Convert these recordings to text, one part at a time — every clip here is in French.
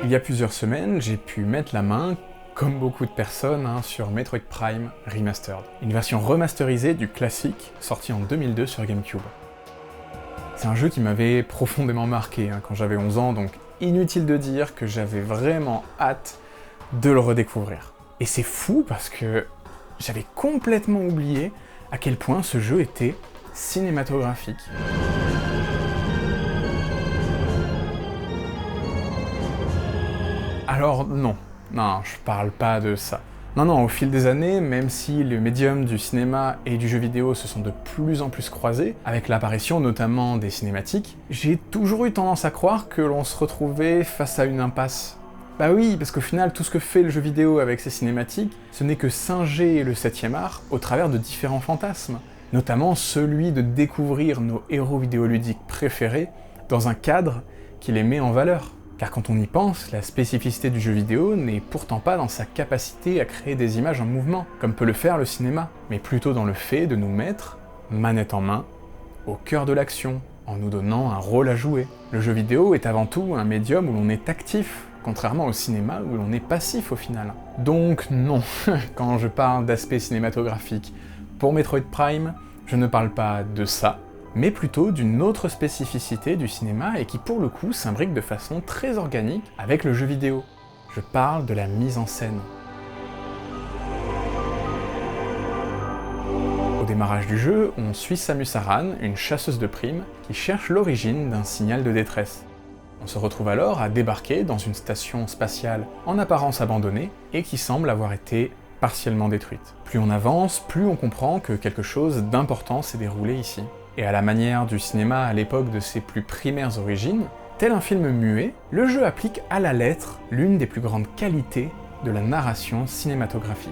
Il y a plusieurs semaines, j'ai pu mettre la main, comme beaucoup de personnes, sur Metroid Prime Remastered. Une version remasterisée du classique, sorti en 2002 sur GameCube. C'est un jeu qui m'avait profondément marqué quand j'avais 11 ans, donc inutile de dire que j'avais vraiment hâte de le redécouvrir. Et c'est fou parce que j'avais complètement oublié à quel point ce jeu était cinématographique. Alors non, je parle pas de ça. Non, au fil des années, même si le médium du cinéma et du jeu vidéo se sont de plus en plus croisés, avec l'apparition notamment des cinématiques, j'ai toujours eu tendance à croire que l'on se retrouvait face à une impasse. Bah oui, parce qu'au final, tout ce que fait le jeu vidéo avec ses cinématiques, ce n'est que singer le 7e art au travers de différents fantasmes, notamment celui de découvrir nos héros vidéoludiques préférés dans un cadre qui les met en valeur. Car quand on y pense, la spécificité du jeu vidéo n'est pourtant pas dans sa capacité à créer des images en mouvement, comme peut le faire le cinéma, mais plutôt dans le fait de nous mettre, manette en main, au cœur de l'action, en nous donnant un rôle à jouer. Le jeu vidéo est avant tout un médium où l'on est actif, contrairement au cinéma où l'on est passif au final. Donc non, quand je parle d'aspect cinématographique pour Metroid Prime, je ne parle pas de ça, mais plutôt d'une autre spécificité du cinéma et qui pour le coup s'imbrique de façon très organique avec le jeu vidéo. Je parle de la mise en scène. Au démarrage du jeu, on suit Samus Aran, une chasseuse de primes, qui cherche l'origine d'un signal de détresse. On se retrouve alors à débarquer dans une station spatiale en apparence abandonnée et qui semble avoir été partiellement détruite. Plus on avance, plus on comprend que quelque chose d'important s'est déroulé ici. Et à la manière du cinéma à l'époque de ses plus primaires origines, tel un film muet, le jeu applique à la lettre l'une des plus grandes qualités de la narration cinématographique.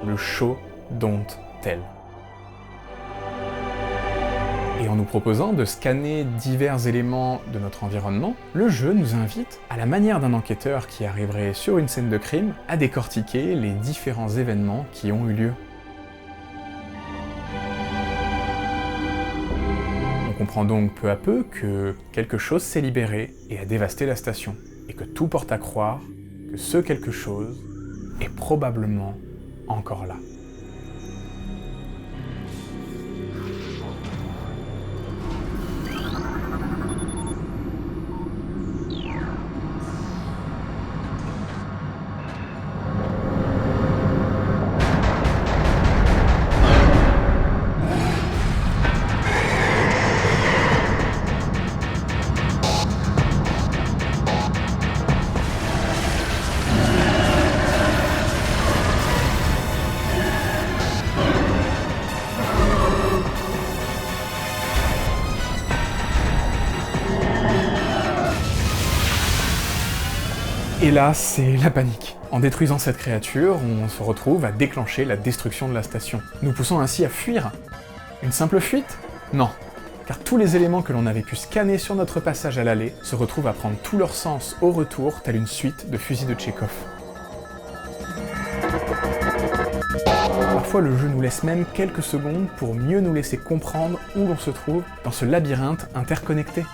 Le show don't tell. Et en nous proposant de scanner divers éléments de notre environnement, le jeu nous invite, à la manière d'un enquêteur qui arriverait sur une scène de crime, à décortiquer les différents événements qui ont eu lieu. On comprend donc peu à peu que quelque chose s'est libéré et a dévasté la station, et que tout porte à croire que ce quelque chose est probablement encore là. Et là, c'est la panique. En détruisant cette créature, on se retrouve à déclencher la destruction de la station, nous poussant ainsi à fuir. Une simple fuite? Non, car tous les éléments que l'on avait pu scanner sur notre passage à l'aller se retrouvent à prendre tout leur sens au retour, telle une suite de fusils de Tchekhov. Parfois, le jeu nous laisse même quelques secondes pour mieux nous laisser comprendre où l'on se trouve dans ce labyrinthe interconnecté.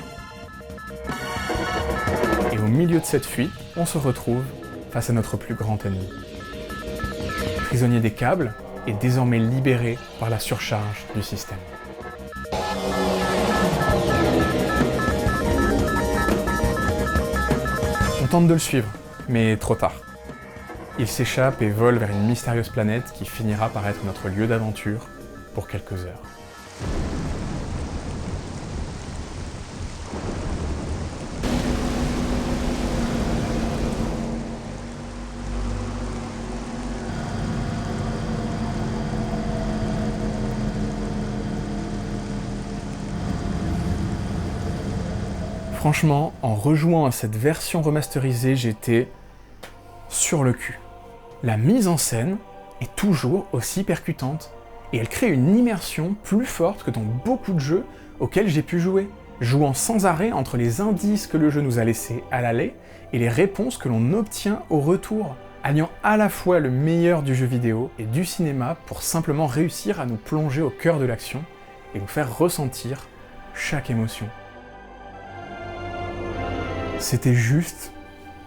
Et au milieu de cette fuite, on se retrouve face à notre plus grand ennemi. Prisonnier des câbles et désormais libéré par la surcharge du système. On tente de le suivre, mais trop tard. Il s'échappe et vole vers une mystérieuse planète qui finira par être notre lieu d'aventure pour quelques heures. Franchement, en rejouant à cette version remasterisée, j'étais sur le cul. La mise en scène est toujours aussi percutante, et elle crée une immersion plus forte que dans beaucoup de jeux auxquels j'ai pu jouer, jouant sans arrêt entre les indices que le jeu nous a laissés à l'aller et les réponses que l'on obtient au retour, alliant à la fois le meilleur du jeu vidéo et du cinéma pour simplement réussir à nous plonger au cœur de l'action et nous faire ressentir chaque émotion. C'était juste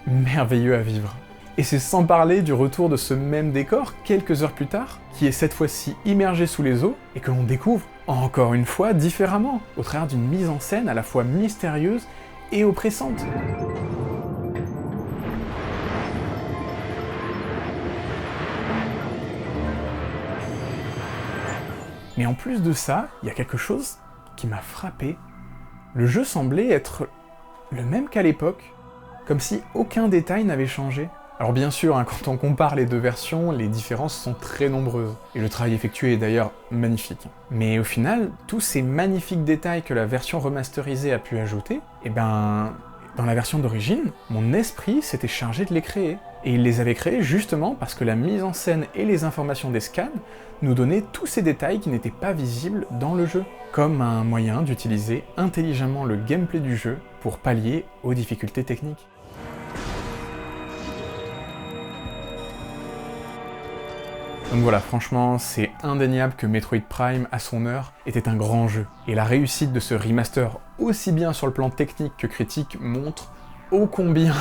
merveilleux à vivre. Et c'est sans parler du retour de ce même décor quelques heures plus tard, qui est cette fois-ci immergé sous les eaux, et que l'on découvre, encore une fois, différemment, au travers d'une mise en scène à la fois mystérieuse et oppressante. Mais en plus de ça, il y a quelque chose qui m'a frappé. Le jeu semblait être le même qu'à l'époque, comme si aucun détail n'avait changé. Alors bien sûr, quand on compare les deux versions, les différences sont très nombreuses, et le travail effectué est d'ailleurs magnifique. Mais au final, tous ces magnifiques détails que la version remasterisée a pu ajouter, dans la version d'origine, mon esprit s'était chargé de les créer. Et il les avait créés justement parce que la mise en scène et les informations des scans nous donnaient tous ces détails qui n'étaient pas visibles dans le jeu, comme un moyen d'utiliser intelligemment le gameplay du jeu pour pallier aux difficultés techniques. Donc voilà, franchement, c'est indéniable que Metroid Prime, à son heure, était un grand jeu. Et la réussite de ce remaster, aussi bien sur le plan technique que critique, montre ô combien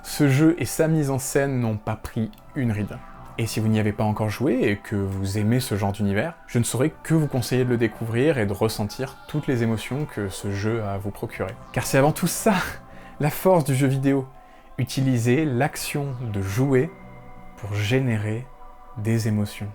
ce jeu et sa mise en scène n'ont pas pris une ride. Et si vous n'y avez pas encore joué et que vous aimez ce genre d'univers, je ne saurais que vous conseiller de le découvrir et de ressentir toutes les émotions que ce jeu a à vous procurer. Car c'est avant tout ça, la force du jeu vidéo. Utiliser l'action de jouer pour générer des émotions.